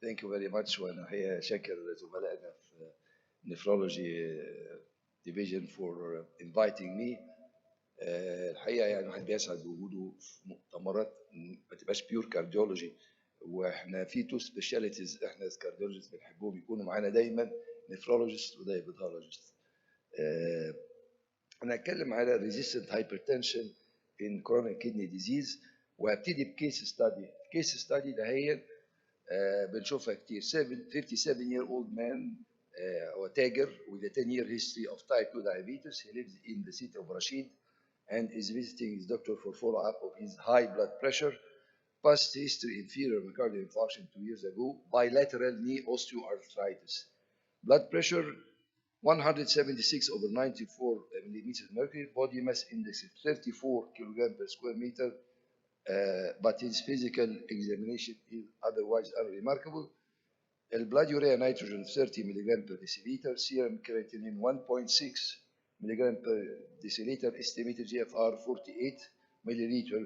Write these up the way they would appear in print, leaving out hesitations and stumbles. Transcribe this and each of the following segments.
Thank you very much. وانا الحقيقه شاكر زملائنا في نفرولوجي division for inviting me. الحقيقه يعني الواحد بيسعد بوجوده في مؤتمرات ما تبقاش بيور كارديولوجي، واحنا في تو سبيشاليتيز احنا كارديولوجيست بنحبهم يكونوا معانا دايما، نفرولوجيست ودايبيتولوجيست. انا هتكلم على resistant hypertension in chronic kidney disease، وهبتدي بكيس ستادي. الكيس ستادي ده هي بنشوفها كتير. 57-year-old man هو تاجر with a 10-year history of type 2 diabetes. He lives in the city of Rashid and is visiting his doctor for follow-up of his high blood pressure, past history inferior myocardial infarction 2 years ago, bilateral knee osteoarthritis. Blood pressure 176/94 millimeters mercury, body mass index 34 kilogram per square meter, but his physical examination is otherwise unremarkable. Blood urea nitrogen 30 milligram per deciliter, serum creatinine 1.6 milligram per deciliter, estimated GFR 48 milliliter,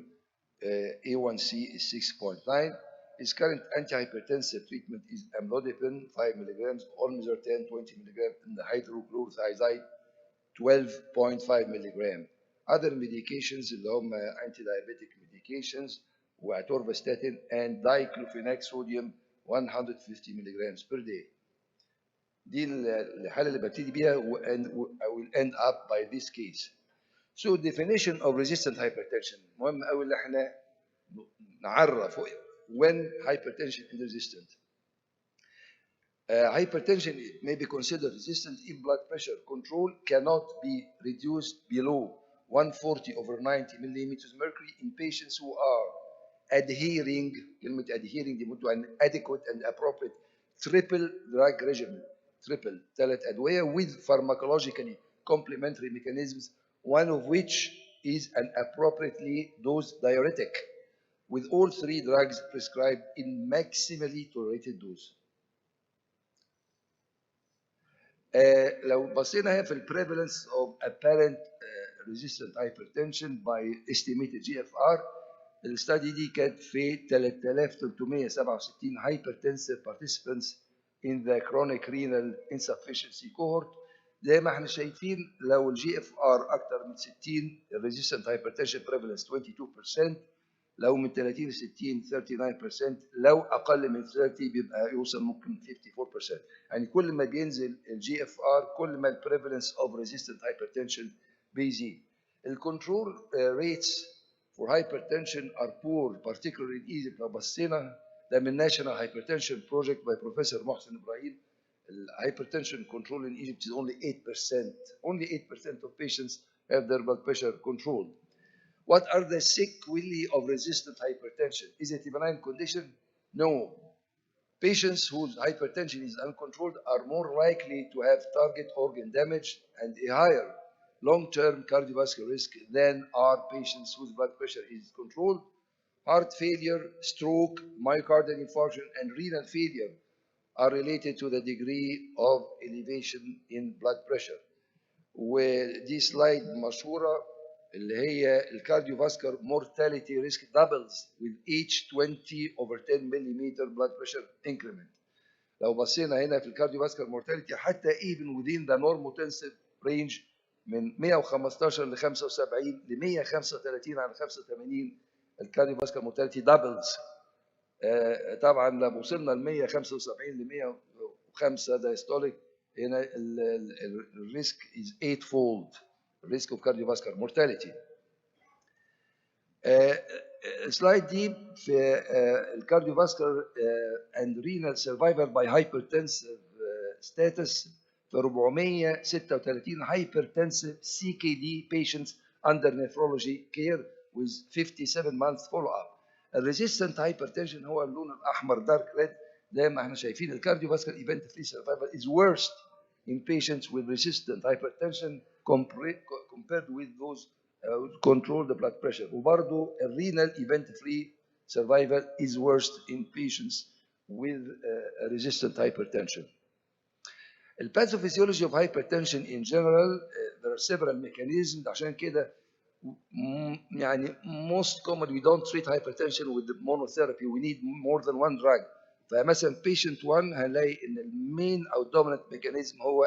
A1C is 6.9. His current antihypertensive treatment is amlodipine 5 milligrams, olmesartan 20 milligram, and hydrochlorothiazide 12.5 milligram. Other medications اللي هم anti-diabetic medications وatorvastatin and diclofenac sodium 150 milligrams per day. دي الحالة اللي ببتدي بيها I will end up by this case. So definition of resistant hypertension مهم قوي اللي احنا نعرف when hypertension is resistant. Hypertension may be considered resistant if blood pressure control cannot be reduced below 140/90 millimeters mercury in patients who are adhering, كلمة adhering دي مدة an adequate and appropriate triple drug regimen, triple ثلاث أدوية with pharmacologically complementary mechanisms, one of which is an appropriately dosed diuretic with all three drugs prescribed in maximally tolerated dose. لو بصينا هنا في البريفالنس of apparent resistant hypertension by estimated GFR، الستادي دي كانت في 3367 hypertensive participants in the chronic renal insufficiency cohort. زي ما احنا شايفين لو الجي اف ار اكتر من 60 resistant hypertension prevalence 22%، لو من 30 ل 60 39%، لو اقل من 30 بيبقى يوصل ممكن 54%. يعني كل ما بينزل الجي اف ار كل ما البريفالنس اوف ريزيستنت هايبرتنشن بيزيد. الكنترول ريتس فور هايبرتنشن ار بور particularly in Egypt. لو بصينا ده من ناشونال هايبرتنشن بروجكت باي بروفيسور محسن ابراهيم. الهايبرتنشن control in Egypt is only 8%. Only 8% of patients have their blood pressure controlled. What are the sequelae of resistant hypertension? Is it a benign condition? No. Patients whose hypertension is uncontrolled are more likely to have target organ damage and a higher long-term cardiovascular risk than are patients whose blood pressure is controlled. Heart failure, stroke, myocardial infarction, and renal failure are related to the degree of elevation in blood pressure. ودي سلايد مشهورة اللي هي الكارديوفاسكولار mortality risk doubles with each 20/10 millimeter blood pressure increment. لو بصينا هنا في الكارديوفاسكولار mortality حتى even within the normotensive range من 115 ل 75 ل 135 على 85 الكارديوفاسكولار mortality doubles. طبعا لو وصلنا ل 175 ل 105 diastolic هنا الريسك is 8-fold risk of cardiovascular mortality. السلايد دي في الكارديوفاسكولار and renal survival by hypertensive status في 436 hypertensive CKD patients under nephrology care with 57 months follow-up. الريزيستنت hypertension هو اللون الأحمر dark red. زي ما احنا شايفين الكارديوفاسكولار event free survival is worst in patients with resistant hypertension compared with those control the blood pressure. وبرضه الrenal event free survival is worst in patients with resistant hypertension. The pathophysiology of hypertension in general, there are several mechanisms. عشان كده يعني most commonly we don't treat hypertension with the monotherapy. We need more than one drug. فمثلا patient 1 هنلاقي ان المين او dominant mechanism هو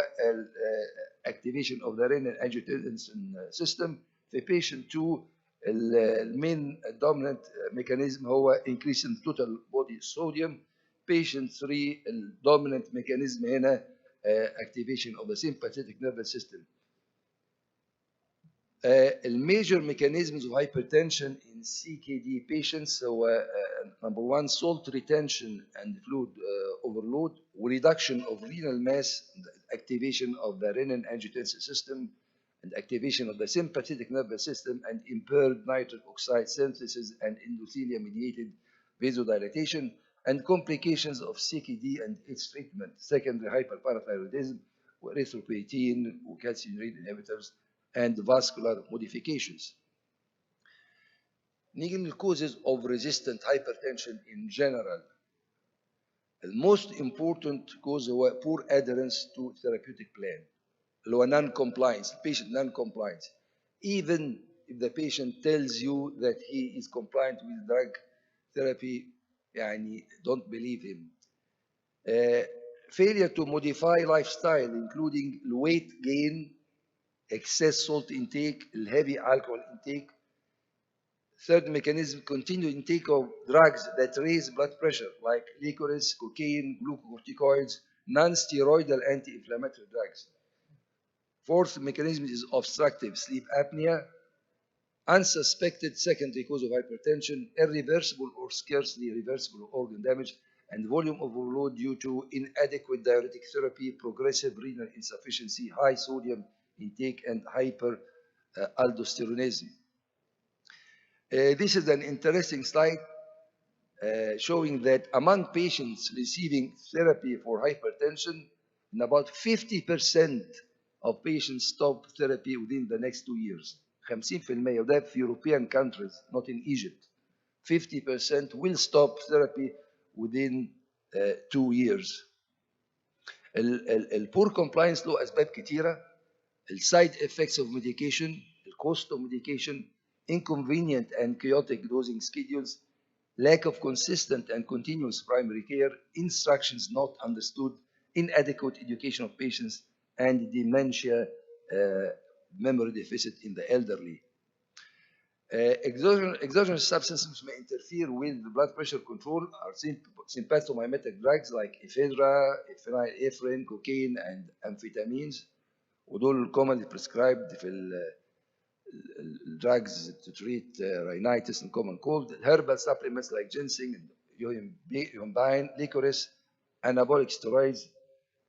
activation of the renin angiotensin system. في patient 2 المين dominant mechanism هو increase in total body sodium. patient 3 الdominant mechanism هنا activation of the sympathetic nervous system. الميجر mechanisms of hypertension in CKD patients هو number one salt retention and fluid overload, reduction of renal mass, activation of the renin angiotensin system, and activation of the sympathetic nervous system, and impaired nitric oxide synthesis and endothelium mediated vasodilatation, and complications of CKD and its treatment, secondary hyperparathyroidism, erythropoietin, calcium renin inhibitors, and vascular modifications. نيجي للcauses of resistant hypertension in general. The most important cause هو poor adherence to therapeutic plan. اللي هو non-compliance, patient non-compliance. Even if the patient tells you that he is compliant with drug therapy, يعني don't believe him. Failure to modify lifestyle, including weight gain, excess salt intake, heavy alcohol intake. Third mechanism, continued intake of drugs that raise blood pressure, like licorice, cocaine, glucocorticoids, non-steroidal anti-inflammatory drugs. Fourth mechanism is obstructive sleep apnea, unsuspected secondary cause of hypertension, irreversible or scarcely reversible organ damage, and volume overload due to inadequate diuretic therapy, progressive renal insufficiency, high sodium intake, and hyperaldosteronism. This is an interesting slide showing that among patients receiving therapy for hypertension, about 50% of patients stop therapy within the next 2 years. 50% وده في European countries, not in Egypt. 50% will stop therapy within 2 years. البور compliance له أسباب كتيرة. السايد effects of medication, the cost of medication, inconvenient and chaotic dosing schedules, lack of consistent and continuous primary care, instructions not understood, inadequate education of patients, and dementia, memory deficit in the elderly. Exogenous substances may interfere with the blood pressure control are sympathomimetic drugs like ephedra, phenylephrine, cocaine, and amphetamines. ودول commonly prescribed في drugs to treat rhinitis and common cold. Herbal supplements like ginseng, yohimbine, licorice, anabolic steroids,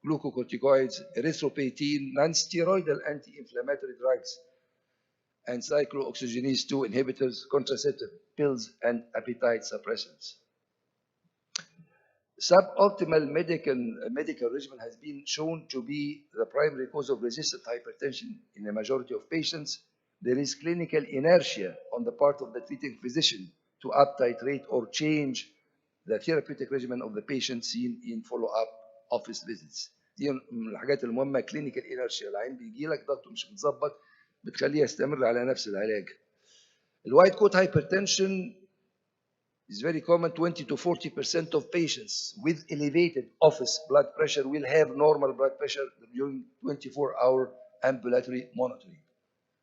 glucocorticoids, erythropoietin, non-steroidal anti-inflammatory drugs, and cyclooxygenase 2 inhibitors, contraceptive pills, and appetite suppressants. Suboptimal medical regimen has been shown to be the primary cause of resistant hypertension in a majority of patients. There is clinical inertia on the part of the treating physician to up-titrate or change the therapeutic regimen of the patient seen in follow-up office visits. دي من الحاجات المهمة. clinical inertia، العين بيجي لك ضغطه مش متظبط بتخليه يستمر على نفس العلاج. الوايت كوت hypertension is very common. 20 to 40% of patients with elevated office blood pressure will have normal blood pressure during 24-hour ambulatory monitoring.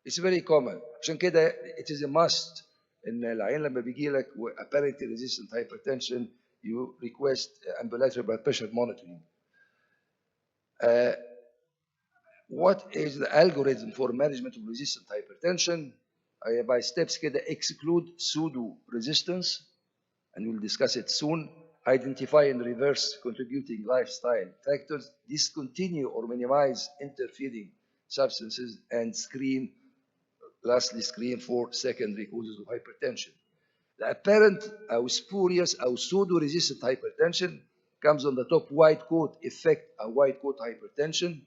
It's very common. عشان كده it is a must ان العيان لما بيجي لك apparently resistant hypertension you request ambulatory blood pressure monitoring. What is the algorithm for management of resistant hypertension? By steps كده exclude pseudo resistance, and we'll discuss it soon. Identify and reverse contributing lifestyle factors, discontinue or minimize interfering substances, and lastly screen for secondary causes of hypertension. The apparent or spurious or pseudo-resistant hypertension comes on the top. White coat effect and white coat hypertension.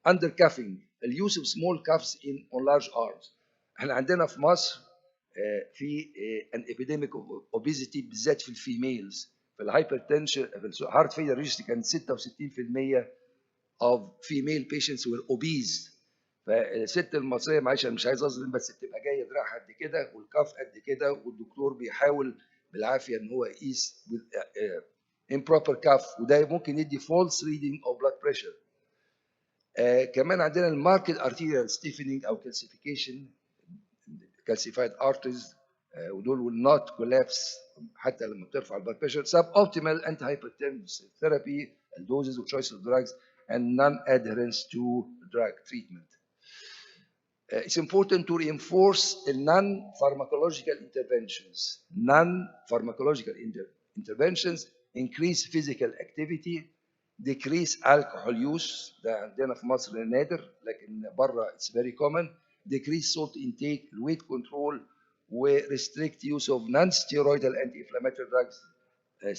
Undercuffing, the use of small cuffs on large arms. احنا عندنا في مصر في an epidemic of obesity بالذات في الفيميلز. في الهايبرتنشن في الهارت فيلر ريجستري كان 66% of female patients were obese. فالست المصريه معلش انا مش عايز اظلم بس بتبقى جايه دراعها قد كده والكف قد كده والدكتور بيحاول بالعافيه ان هو يقيس improper cuff وده ممكن يدي false reading of blood pressure. كمان عندنا الماركت arterial stiffening او calcification calcified arteries ودول will not collapse حتى لما بترفع البلاد بريشر. suboptimal antihypertensive therapy doses of choice of drugs and non-adherence to drug treatment. It's important to reinforce non-pharmacological interventions. Non-pharmacological interventions increase physical activity, decrease alcohol use ده عندنا في مصر نادر لكن بره it's very common, decrease salt intake, weight control, restrict use of non-steroidal anti-inflammatory drugs,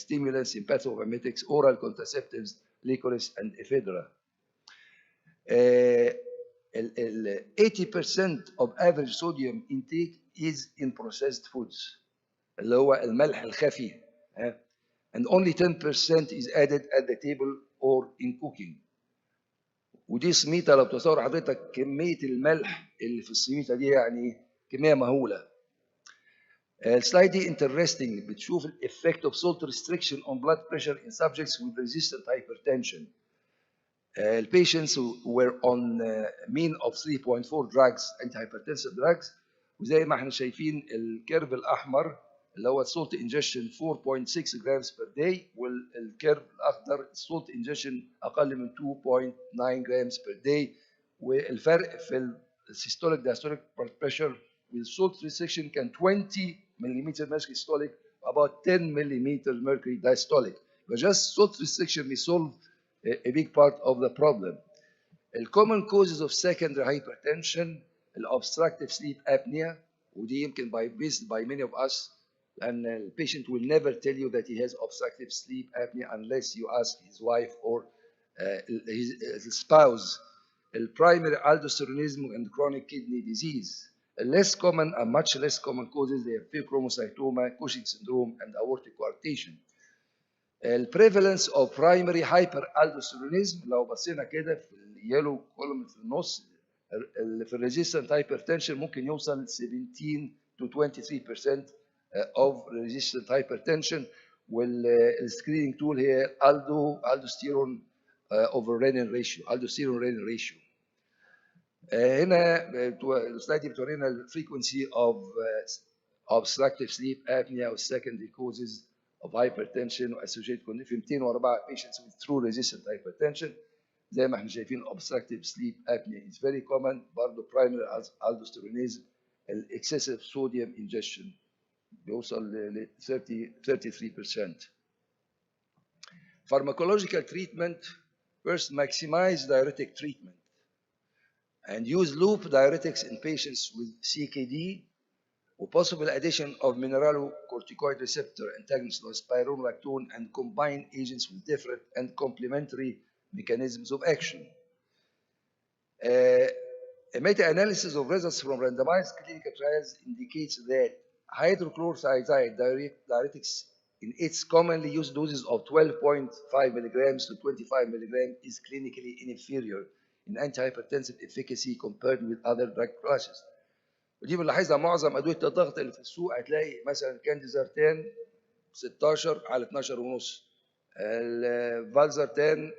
stimulants, sympathomimetics, oral contraceptives, licorice, and ephedra. 80% of average sodium intake is in processed foods اللي هو الملح الخفي and only 10% is added at the table or in cooking. ودي سميته لو تصور حضرتك كميه الملح اللي في السميته دي يعني كميه مهوله. السلايد دي interesting بتشوف الeffect of salt restriction on blood pressure in subjects with resistant hypertension. Patients who were on mean of 3.4 drugs antihypertensive drugs وزي ما احنا شايفين الكيرف الاحمر اللي هو السولت انجكشن 4.6 جرامز بير داي والكيرف الاخضر السولت انجكشن اقل من 2.9 جرامز بير داي والفرق في السيستوليك دايستوليك بلاد بريشر والسولت ريستريكشن كان 20 ملم mercury systolic about 10 ملم mercury diastolic. But just salt restriction may solve a big part of the problem. The common causes of secondary hypertension, obstructive sleep apnea, ودي يمكن based by many of us, and the patient will never tell you that he has obstructive sleep apnea unless you ask his wife or his spouse. The primary aldosteronism and chronic kidney disease. Less common and much less common causes they have pheochromocytoma, Cushing syndrome, and aortic coarctation. The prevalence of primary hyperaldosteronism لو بصينا كده في اليلو كولوم في النص اللي في الريزيستنت هايبرتنشن ممكن يوصل 17 to 23% of resistant hypertension والسكريننج تول هي aldosterone over renin ratio aldosterone renin ratio. هنا السلايد دي بتورينا الفريكونسي of obstructive sleep apnea or secondary causes of hypertension associated with 204 patients with true resistant hypertension. زي ما احنا شايفين obstructive sleep apnea is very common برضه primary aldosteronism excessive sodium ingestion بيوصل ل 33%. Pharmacological treatment first maximize diuretic treatment and use loop diuretics in patients with CKD or possible addition of mineralocorticoid receptor antagonists or spironolactone and combine agents with different and complementary mechanisms of action. A meta-analysis of results from randomized clinical trials indicates that hydrochlorothiazide diuretics in its commonly used doses of 12.5 milligrams to 25 milligrams is clinically inferior in antihypertensive efficacy compared with other drug classes. ودي بنلاحظها معظم ادويه الضغط اللي في السوق هتلاقي مثلا كانديزارتان 16 على 12 ونص الفالزارتان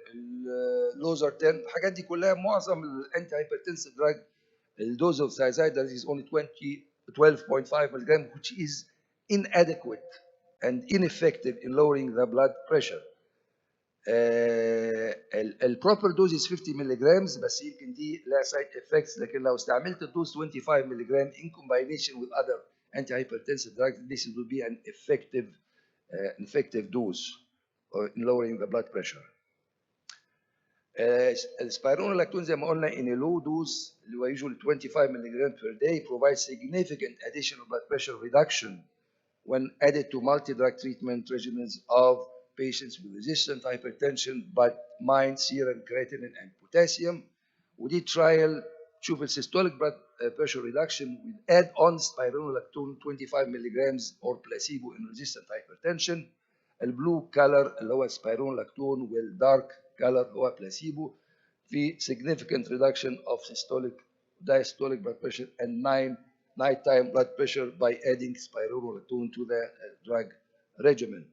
اللوزارتان الحاجات دي كلها معظم الانتي هايبرتنسيف دراج الدوز اوف thiazide is only 12.5 milligram which is inadequate and ineffective in lowering the blood pressure. البروبر دوز is 50 ملغ بس يمكن دي لها سايد افكتس لكن لو استعملت الدوز 25 ملغ in combination with other antihypertensive drugs this will be an effective dose in lowering the blood pressure. السبيرونولactone زي ما قلنا in a low dose اللي هو usually 25 ملغ per day provides significant additional blood pressure reduction when added to multi-drug treatment regimens of patients with resistant hypertension but mild serum creatinine and potassium. ودي trial تشوف السيستوليك blood pressure reduction with add-on spironolactone 25 milligrams or placebo in resistant hypertension. البلو color اللي هو spironolactone والدارك color هو placebo في significant reduction of systolic diastolic blood pressure and nighttime blood pressure by adding spironolactone to the drug regimen.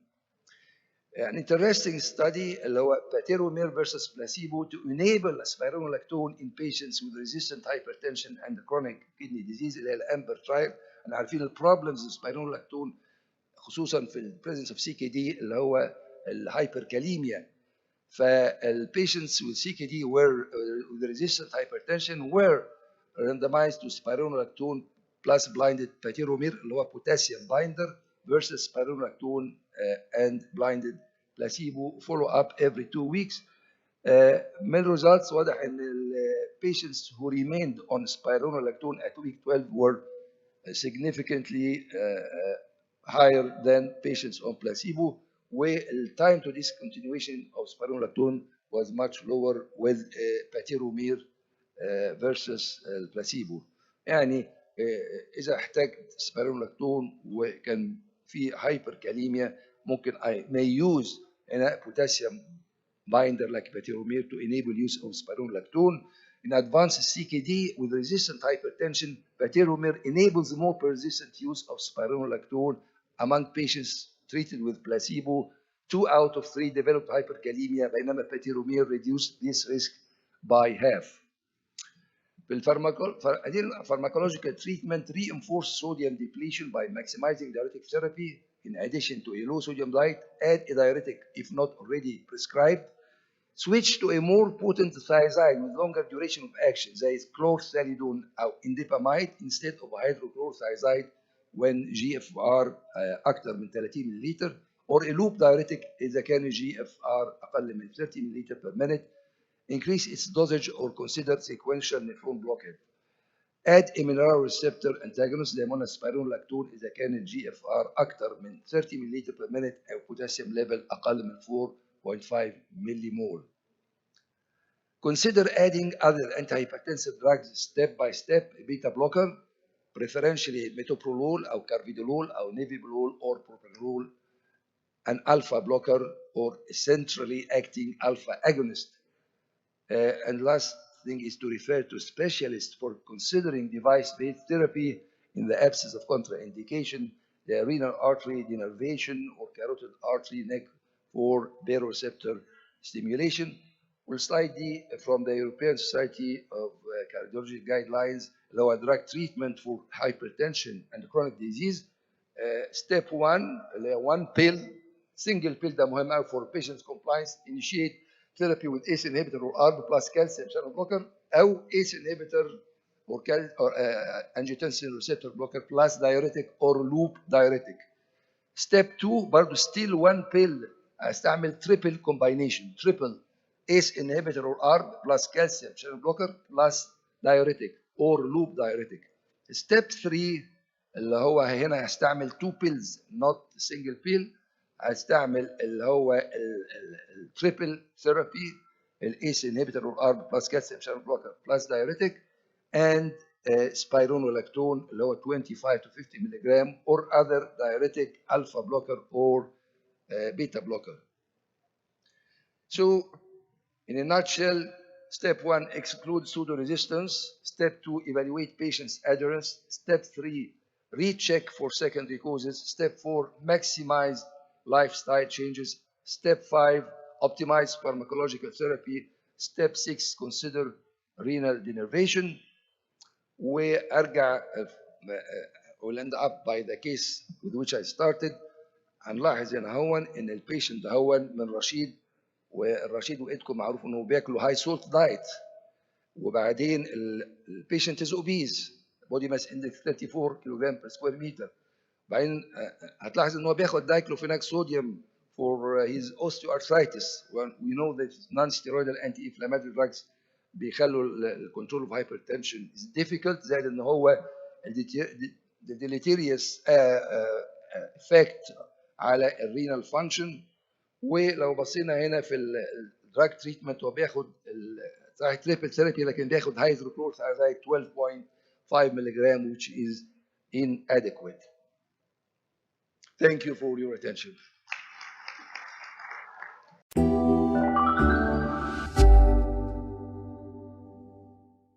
An interesting study اللي هو patiromer versus placebo to enable spironolactone in patients with resistant hypertension and chronic kidney disease اللي هي الامبر ترايل. احنا عارفين البروبلمز السبيرونولاكتون خصوصا في البريزنس اوف سي كي دي اللي هو الهايبركاليميا. فالبيشنتس with CKD were with resistant hypertension were randomized to spironolactone plus blinded patiromer اللي هو potassium binder versus spironolactone and blinded placebo follow up every 2 weeks. من results واضح ان patients who remained on spironolactone at week 12 were significantly higher than patients on placebo, where the time to discontinuation of spironolactone was much lower with patiromer versus placebo. يعني إذا احتاجت spironolactone وكان في hyperkalemia ممكن I may use a potassium binder like patiromer to enable use of spironolactone. In advanced CKD with resistant hypertension, patiromer enables more persistent use of spironolactone among patients treated with placebo. 2 out of 3 developed hyperkalemia بينما patiromer reduced this risk by half. Pharmacological treatment reinforce sodium depletion by maximizing diuretic therapy in addition to a low sodium diet. Add a diuretic if not already prescribed. Switch to a more potent thiazide with longer duration of action زي chlorthalidone أو indapamide instead of hydrochlorothiazide when GFR أكثر من 30 مللتر or a loop diuretic إذا كان GFR أقل من 30 مللتر per minute. Increase its dosage or consider sequential nephron blockade. Add a mineral receptor antagonist زي ما spironolactone إذا كان الجي اف ار أكثر من 30 مللتر per minute أو potassium level أقل من 4.5 millimole. Consider adding other antihypertensive drugs step by step. Beta blocker, preferentially metoprolol أو carvedilol أو nebivolol or propranolol. An alpha blocker or centrally acting alpha agonist. And last thing is to refer to specialists for considering device-based therapy in the absence of contraindication, the renal artery denervation or carotid artery neck for baroreceptor stimulation. والسلايد دي from the European Society of Cardiology guidelines اللي هو drug treatment for hypertension and chronic disease. Step 1 اللي هي 1 pill single pill ده مهم قوي for patients compliance. Initiate therapy with ACE inhibitor or ARB plus calcium channel blocker أو ACE inhibitor or angiotensin receptor blocker plus diuretic or loop diuretic. Step 2 برضه still 1 pill استعمل triple combination triple ACE inhibitor or ARB plus calcium channel blocker plus diuretic or loop diuretic. Step 3 اللي هو هنا هستعمل 2 pills not single pill. هستعمل اللي هو التريبل ثيرابي الايس انهبيتور اور ارب بلس كالسيوم شانل بلوكر بلس دايوريتك اند spironolactone اللي هو 25 to 50 milligram or other diuretic alpha blocker or beta blocker. So in a nutshell, step 1 exclude pseudo resistance. Step 2 evaluate patient's adherence. Step 3 recheck for secondary causes. Step 4 maximize lifestyle changes. Step 5 optimize pharmacological therapy. Step 6 consider renal denervation. وارجع will end up by the case with which I started. هنلاحظ هنا هون ان البيشنت هون من رشيد، والرشيد وايدكم معروف انه بياكلوا هاي سولت دايت، وبعدين البيشنت از اوبيز بودي ماس اندكس 34 كيلو جرام بير سكوير متر. بعدين هتلاحظ ان هو بياخد دايكلوفيناك صوديوم for his osteoarthritis. We know that non-steroidal anti-inflammatory drugs بيخلوا الكنترول اوف هايبرتنشن is difficult، زائد ان هو deleterious effect على الرينال فانكشن. ولو بصينا هنا في الدراج تريتمنت هو بياخد تريبل ثيرابي لكن بياخد هيدروكلورثيازايد 12.5 ملغ which is inadequate. Thank you for your attention.